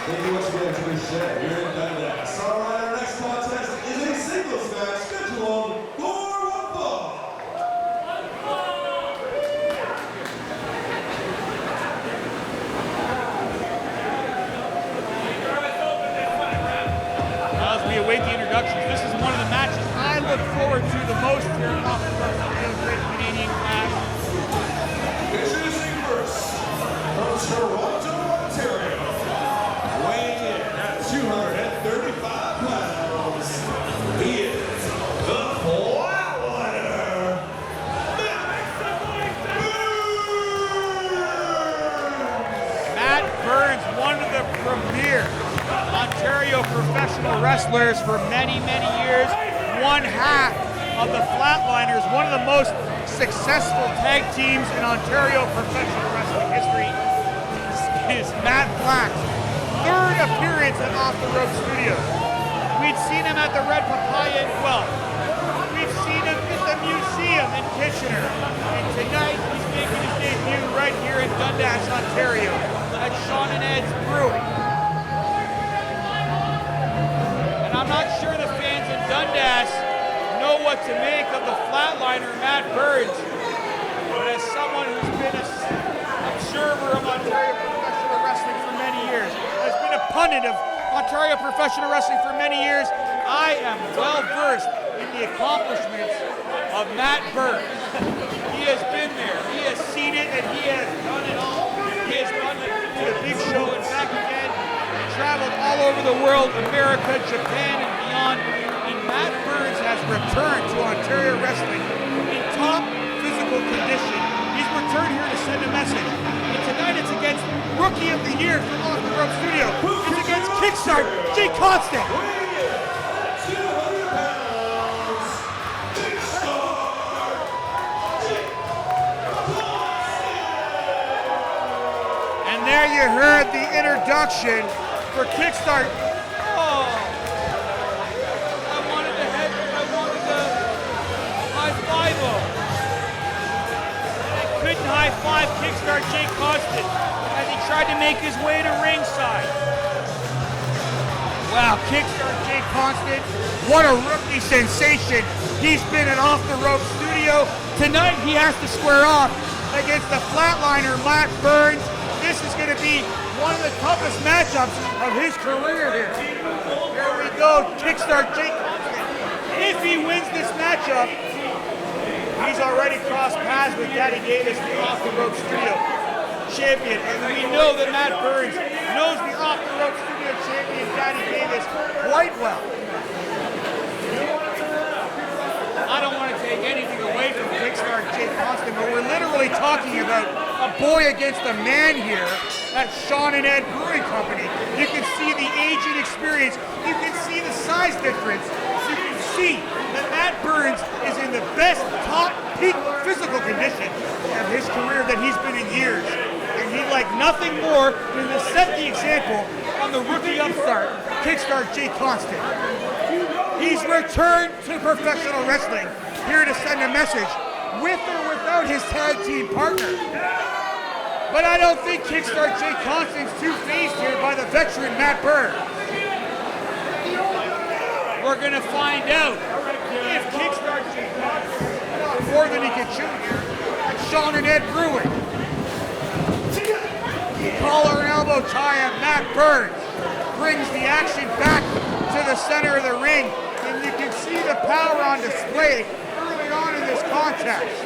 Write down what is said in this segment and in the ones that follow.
Thank you once again for the show here in Dundas. All right, our next contest is a singles match scheduled for one fall. As we await the introductions, this is one of the matches I look forward to the most here in the Great Canadian Clash. Introducing first, from Toronto, Ontario, weighing in at 235 pounds, he is the Flatliner, Matt Burns, one of the premier Ontario professional wrestlers for many, many years, one half of the Flatliners, one of the most successful tag teams in Ontario professional wrestling history is Matt Black's third appearance at Off the Rope Studios. We'd seen him at the Red Papaya in Guelph. We've seen him at the museum in Kitchener. And tonight he's making his debut right here in Dundas, Ontario at Sean and Ed's Brewing. And I'm not sure the fans in Dundas know what to make of the Flatliner, Matt Burns. But as someone who's been an observer of Ontario professional wrestling for many years, has been a pundit of Ontario professional wrestling for many years, I am well versed in the accomplishments of Matt Burns. He has been there, he has seen it, and he has done it all. He has done it to the big show and back again, traveled all over the world, America, Japan, and beyond. And Matt Burns has returned to Ontario wrestling in top physical condition. He's returned here to send a message. And tonight it's against Rookie of the Year from Off the Rope Studio. It's against Kickstart, Jay Constant. And there you heard the introduction for Kickstart. Oh, I wanted to high-five him. I couldn't high-five Kickstart Jay Constant as he tried to make his way to ringside. Wow, Kickstart Jay Constant, what a rookie sensation. He's been at Off the Rope Studio. Tonight he has to square off against the Flatliner, Matt Burns. This is going to be one of the toughest matchups of his career here. Here we go, Kickstart Jay Constant. If he wins this matchup, he's already crossed paths with Daddy Davis, the Off the Rope Studio champion. And we know that Matt Burns knows the Off the Rope Studio champion, Daddy Davis, quite well. I don't want to take anything away from Kickstart Jay Constant, but we're literally talking about a boy against a man here at Sean and Ed Brewing Company. You can see the age and experience. You can see the size difference. You can see that Matt Burns is in the best top peak physical condition of his career that he's been in years. And he'd like nothing more than to set the example on the rookie upstart, Kickstart Jay Constant. He's returned to professional wrestling, here to send a message, with or without his tag team partner. But I don't think Kickstart Jay Constant's too fazed here by the veteran Matt Burns. We're gonna find out if Kickstart Jay Constant got more than he can chew here at Sean and Ed Brewing. Collar and elbow tie of Matt Burns brings the action back to the center of the ring, and you can see the power on display early on in this contest.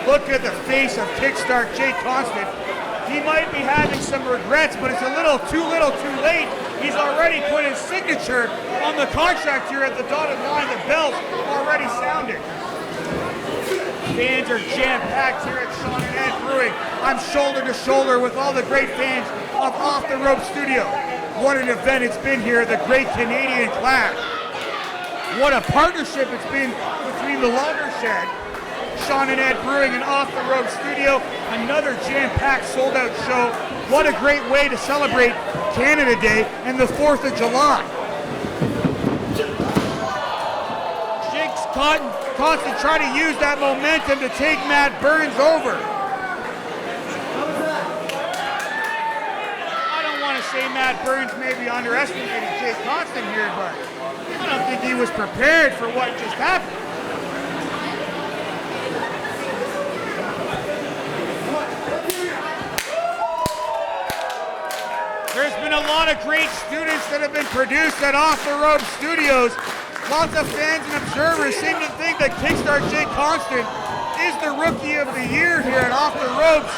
Look at the face of Kickstart Jay Constant. He might be having some regrets, but it's a little too late. He's already put his signature on the contract here at the dotted line. The bell's already sounded. Fans are jam-packed here at Sean and Ed Brewing. I'm shoulder to shoulder with all the great fans of Off the Rope Studio. What an event it's been here, the Great Canadian Clash. What a partnership it's been between the Lager Shed, Sean and Ed Brewing, and Off the Rope Studio. Another jam-packed, sold-out show. What a great way to celebrate Canada Day and the 4th of July. Jigs Constant trying to use that momentum to take Matt Burns over. say Matt Burns maybe underestimated Jake Constant here, but I don't think he was prepared for what just happened. There's been a lot of great students that have been produced at Off the Ropes Studios. Lots of fans and observers seem to think that Kickstart Jake Constant is the Rookie of the Year here at Off the Ropes.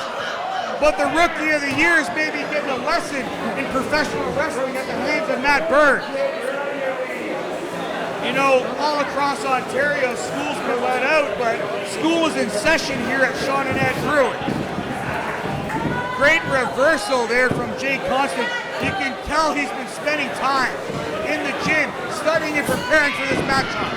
But the Rookie of the Year is maybe getting a lesson in professional wrestling at the hands of Matt Burns. You know, all across Ontario, schools were let out, but school is in session here at Sean and Ed Brewing. Great reversal there from Jake Constant. You can tell he's been spending time in the gym, studying and preparing for this matchup.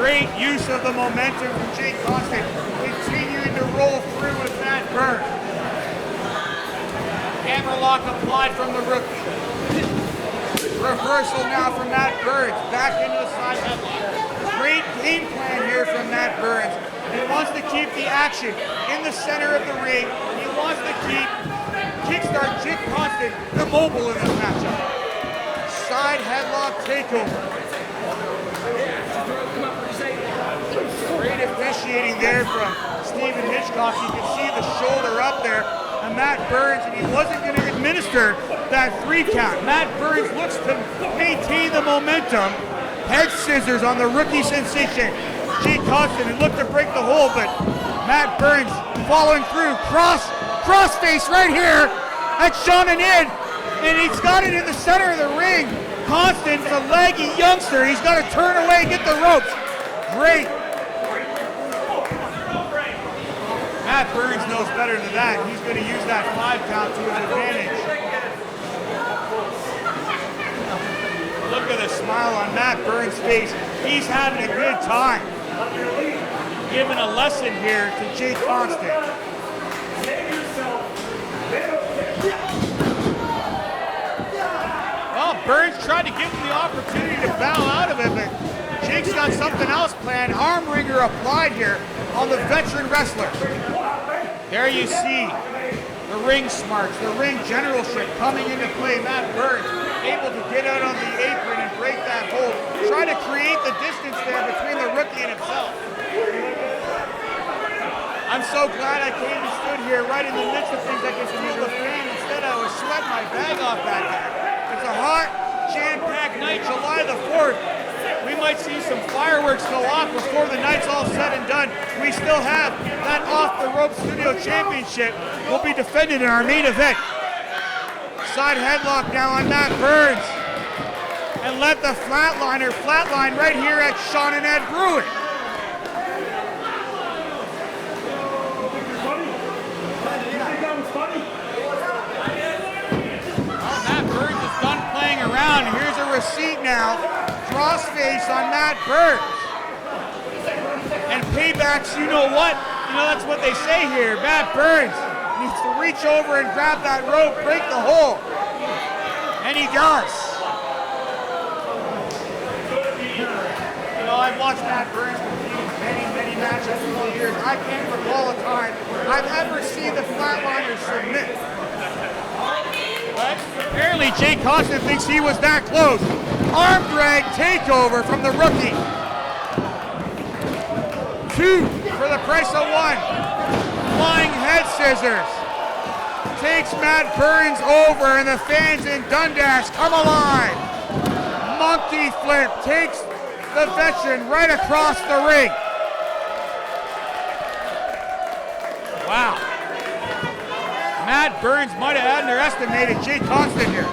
Great use of the momentum from Jake Constant, continuing to roll through with Matt Burns. Hammerlock applied from the rookie. Reversal now from Matt Burns, back into the side headlock. Great game plan here from Matt Burns. He wants to keep the action in the center of the ring. He wants to keep Kickstart Jake Constant immobile in this matchup. Side headlock takeover. Great officiating there from Stephen Hitchcock. You can see the shoulder up there. And Matt Burns, and he wasn't going to administer that 3 count. Matt Burns looks to maintain the momentum. Head scissors on the rookie sensation Jake Constant, and looked to break the hold, but Matt Burns following through. Cross face right here at Sean and Ed, and he's got it in the center of the ring. Constant's a leggy youngster. He's got to turn away and get the ropes. Great. Matt Burns knows better than that. He's going to use that 5 count to his advantage. Look at the smile on Matt Burns' face. He's having a good time. Giving a lesson here to Jake Constant. Well, Burns tried to give him the opportunity to bow out of it, but Jake's got something else planned. Arm wringer applied here on the veteran wrestler. There you see the ring smarts, the ring generalship coming into play. Matt Burns able to get out on the apron and break that hold. Try to create the distance there between the rookie and himself. I'm so glad I came and stood here right in the midst of things. I could feel the fan. Instead, I was sweating my bag off back there. It's a hot, jam-packed night, July the 4th. We might see some fireworks go off before the night's all said and done. We still have that Off the Rope Studio Championship will be defended in our main event. Side headlock now on Matt Burns. And let the Flatliner flatline right here at Sean and Ed Brewing. Well, Matt Burns is done playing around. Here's a receipt now. Crossface on Matt Burns. And paybacks, you know what? You know, that's what they say here. Matt Burns needs to reach over and grab that rope, break the hold. And he does. You know, I've watched Matt Burns compete in many matches over the years. I can't recall a time I've ever seen the Flatliner submit. But apparently Jake Constant thinks he was that close. Arm drag takeover from the rookie. 2 for the price of 1. Flying head scissors. Takes Matt Burns over, and the fans in Dundas come alive. Monkey flip takes the veteran right across the ring. Wow. Matt Burns might have underestimated Jake Constant here.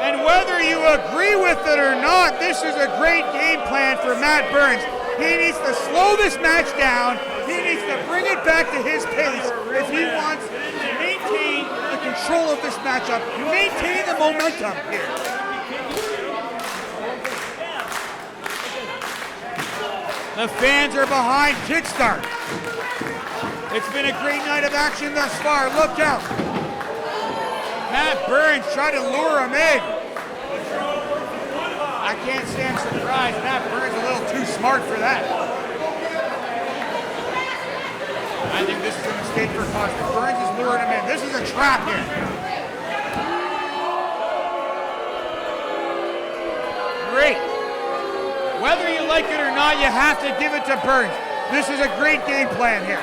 And whether you agree with it or not, this is a great game plan for Matt Burns. He needs to slow this match down. He needs to bring it back to his pace if he wants to maintain the control of this matchup, maintain the momentum here. The fans are behind Kickstart. It's been a great night of action thus far. Look out. Matt Burns tried to lure him in. I can't say I'm surprised. Matt Burns a little too smart for that. I think this is a mistake for Constant. Burns is luring him in. This is a trap here. Great. Whether you like it or not, you have to give it to Burns. This is a great game plan here.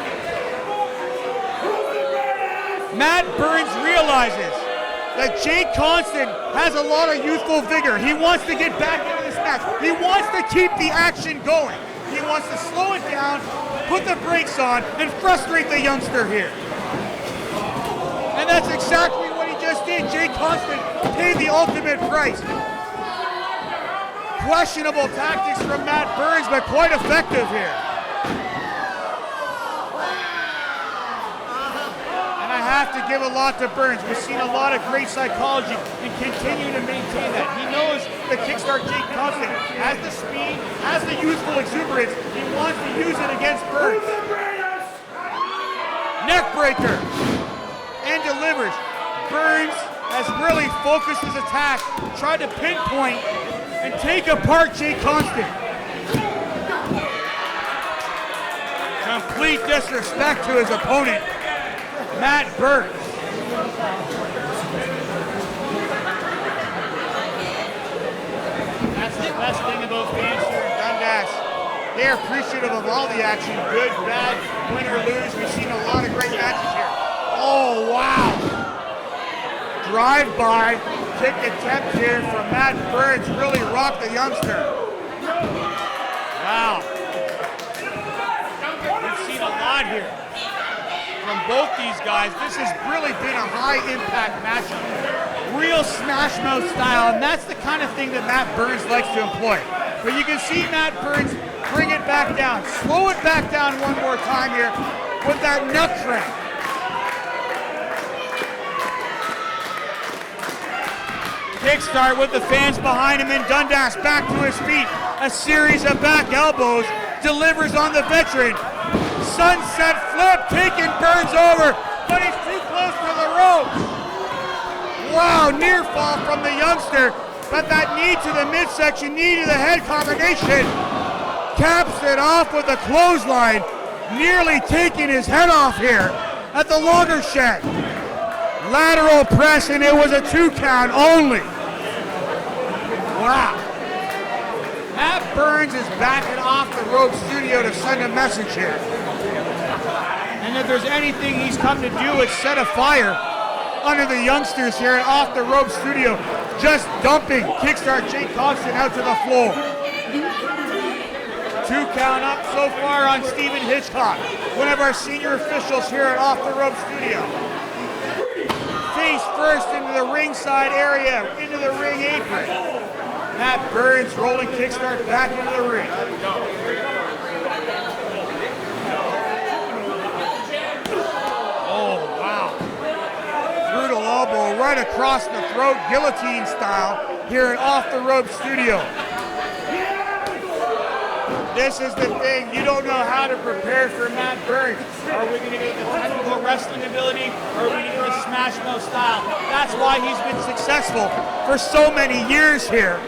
Matt Burns realizes that Jake Constant has a lot of youthful vigor. He wants to get back into this match. He wants to keep the action going. He wants to slow it down, put the brakes on, and frustrate the youngster here. And that's exactly what he just did. Jake Constant paid the ultimate price. Questionable tactics from Matt Burns, but quite effective here. And I have to give a lot to Burns. We've seen a lot of great psychology and continue to maintain that. He knows the Kickstart Jake Constant has the speed, has the youthful exuberance. He wants to use it against Burns. Neckbreaker and delivers. Burns has really focused his attack, tried to pinpoint and take apart Jake Constant. Complete disrespect to his opponent, Matt Burns. That's the best thing about fans here in Dundas. They're appreciative of all the action, good, bad, win or lose. We've seen a lot of great matches here. Oh, wow. Drive-by kick attempt here from Matt Burns really rocked the youngster. Wow. We've seen a lot here from both these guys. This has really been a high-impact matchup. Real smash mouth style, and that's the kind of thing that Matt Burns likes to employ. But you can see Matt Burns bring it back down, slow it back down one more time here with that nut crank. Kickstart with the fans behind him in Dundas, back to his feet. A series of back elbows, delivers on the veteran. Sunset flip, taking Burns over, but he's too close to the ropes. Wow, near fall from the youngster, but that knee to the midsection, knee to the head combination caps it off with a clothesline, nearly taking his head off here at the Logger Shed. Lateral press, and it was a 2 count only. Wow. Matt Burns is back at Off the Rope Studio to send a message here. And if there's anything he's come to do, it's set a fire under the youngsters here at Off the Rope Studio, just dumping Kickstart Jake Constant out to the floor. 2 count up so far on Stephen Hitchcock, one of our senior officials here at Off the Rope Studio. Face first into the ringside area, into the ring apron. Matt Burns rolling Kickstart back into the ring. Oh, wow. Brutal elbow right across the throat, guillotine style, here at Off the Rope Studio. This is the thing, you don't know how to prepare for Matt Burns. Are we going to get the technical wrestling ability, or are we going to get the smash mouth style? That's why he's been successful for so many years here.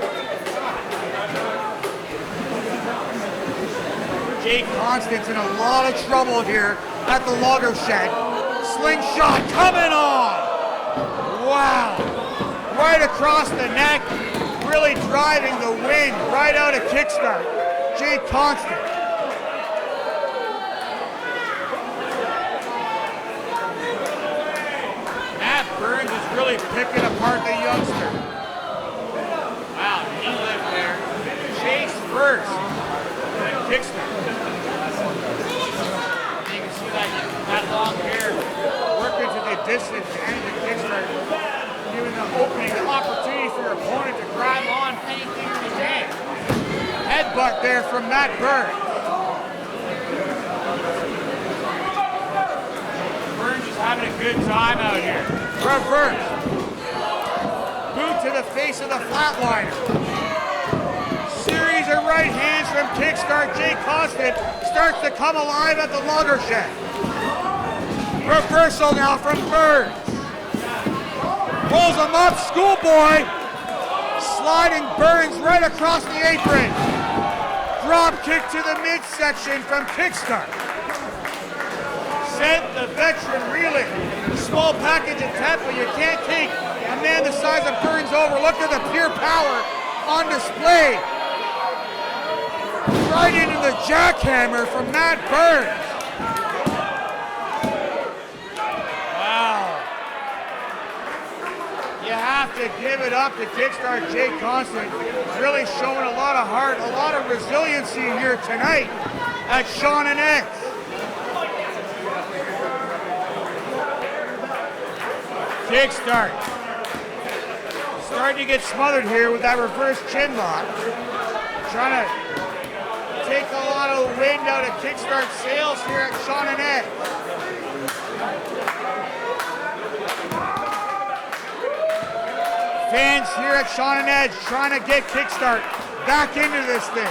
Jake Constant's in a lot of trouble here at the Logger Shed. Slingshot coming on! Wow! Right across the neck, really driving the wind right out of Kickstart. Jake Constant. Matt Burns is really picking apart the youngster. Wow, he lived there. Chase first. And Kickstart. You can see that long hair working to the distance and the Kickstart, giving the opening, the opportunity for your opponent to grab on anything in the game. Headbutt there from Matt Burns. Burns is having a good time out here. Reverse. Boot to the face of the Flatliner. Series of right hands from Kickstart. Jake Constant starts to come alive at the Logger Shed. Reversal now from Burns. Rolls him up, schoolboy. Sliding Burns right across the apron. Drop kick to the midsection from Kickstart. sent the veteran reeling. Small package attempt, but you can't take a man the size of Burns over. Look at the pure power on display. Right into the jackhammer from Matt Burns. Wow. You have to give it up to Kickstart Jake Constant. He's really showing a lot of heart, a lot of resiliency here tonight at Sean and X. Kickstart. Starting to get smothered here with that reverse chin lock. Trying to take a lot of wind out of Kickstart's sails here at Sean and X. Fans here at Sean and Edge trying to get Kickstart back into this thing.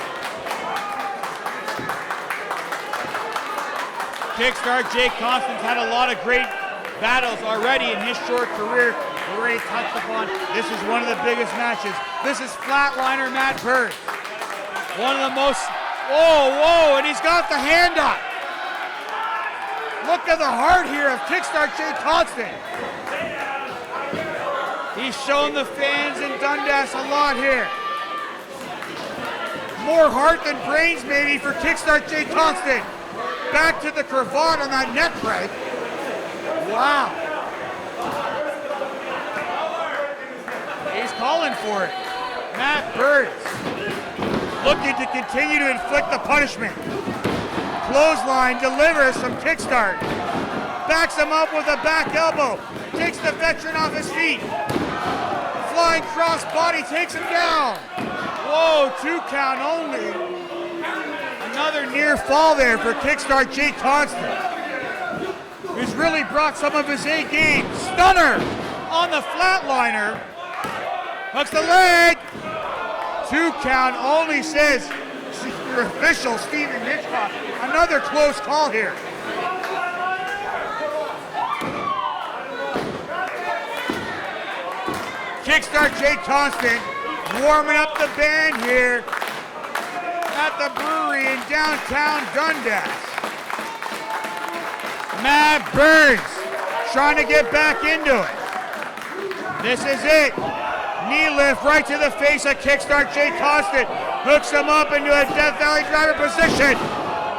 Kickstart Jake Constant's had a lot of great battles already in his short career. We already touched upon. This is one of the biggest matches. This is Flatliner Matt Burns. One of the most, whoa, and he's got the hand up. Look at the heart here of Kickstart Jake Constant. He's shown the fans in Dundas a lot here. More heart than brains maybe for Kickstart Jake Constant. Back to the cravat on that neck break. Wow. He's calling for it. Matt Burns looking to continue to inflict the punishment. Clothesline delivers from Kickstart. Backs him up with a back elbow. Takes the veteran off his feet. Flying cross body takes him down. Whoa, 2 count only. Another near fall there for Kickstart Jake Constant, who's really brought some of his A game. Stunner on the Flatliner. Hooks the leg. 2 count only, says your official Stephen Hitchcock. Another close call here. Kickstart Jake Constant warming up the band here at the brewery in downtown Dundas. Matt Burns trying to get back into it. This is it. Knee lift right to the face of Kickstart Jake Constant. Hooks him up into a Death Valley driver position.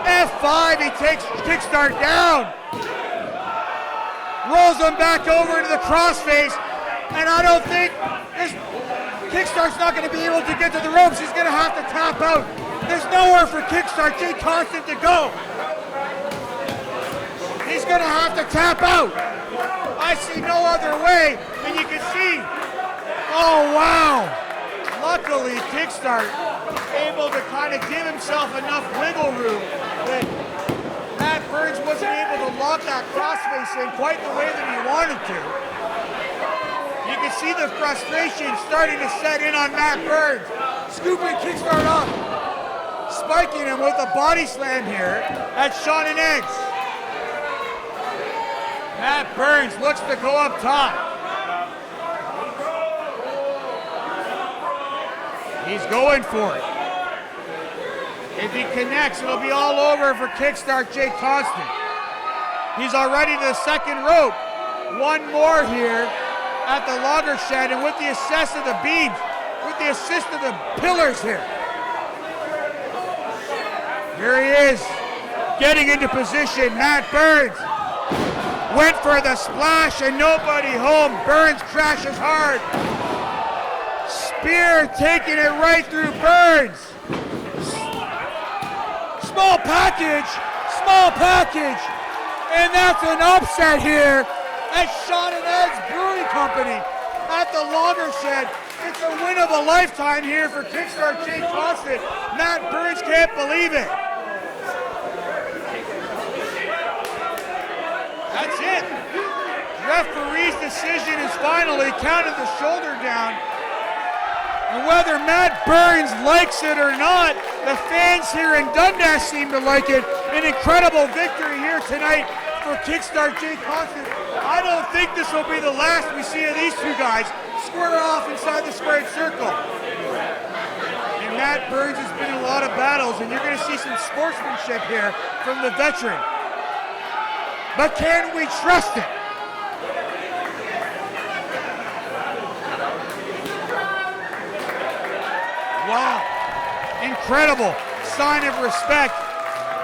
F5, he takes Kickstart down. Rolls him back over into the crossface. And I don't think Kickstart's not going to be able to get to the ropes. He's going to have to tap out. There's nowhere for Kickstart Jake Constant to go. He's going to have to tap out. I see no other way, and you can see. Oh, wow. Luckily, Kickstart able to kind of give himself enough wiggle room that Matt Burns wasn't able to lock that crossface in quite the way that he wanted to. You can see the frustration starting to set in on Matt Burns. Scooping Kickstart up. Spiking him with a body slam here at Sean and Eggs. Matt Burns looks to go up top. He's going for it. If he connects, it'll be all over for Kickstart Jake Constant. He's already to the second rope. One more here at the logger shed, and with the assist of the beams, with the assist of the pillars here. Here he is, getting into position. Matt Burns went for the splash and nobody home. Burns crashes hard. Spear taking it right through Burns. Small package, and that's an upset here at Sean and Ed's Brewing Company at the Logger Shed. It's a win of a lifetime here for Kickstart Jake Constant. Matt Burns can't believe it. That's it. Referee's decision is finally counted the shoulder down. And whether Matt Burns likes it or not, the fans here in Dundas seem to like it. An incredible victory here tonight for Kickstart Jake Constant. I don't think this will be the last we see of these two guys square off inside the squared circle. And Matt Burns has been in a lot of battles, and you're going to see some sportsmanship here from the veteran. but can we trust it? Wow, incredible sign of respect.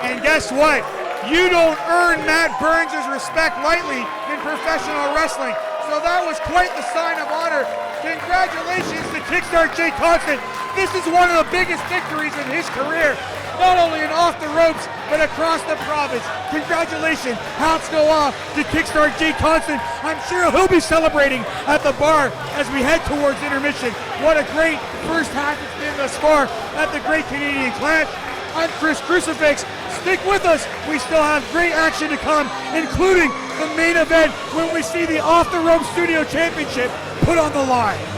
And guess what? You don't earn Matt Burns' respect lightly in professional wrestling. So that was quite the sign of honor. Congratulations to Kickstart Jay Constant. This is one of the biggest victories in his career, not only in off the ropes, but across the province. Congratulations, hats go off to Kickstart Jay Constant. I'm sure he'll be celebrating at the bar as we head towards intermission. What a great first half it's been thus far at the Great Canadian Clan. I'm Chris Crucifix. Stick with us. We still have great action to come, including the main event when we see the Off the Rope Studio Championship put on the line.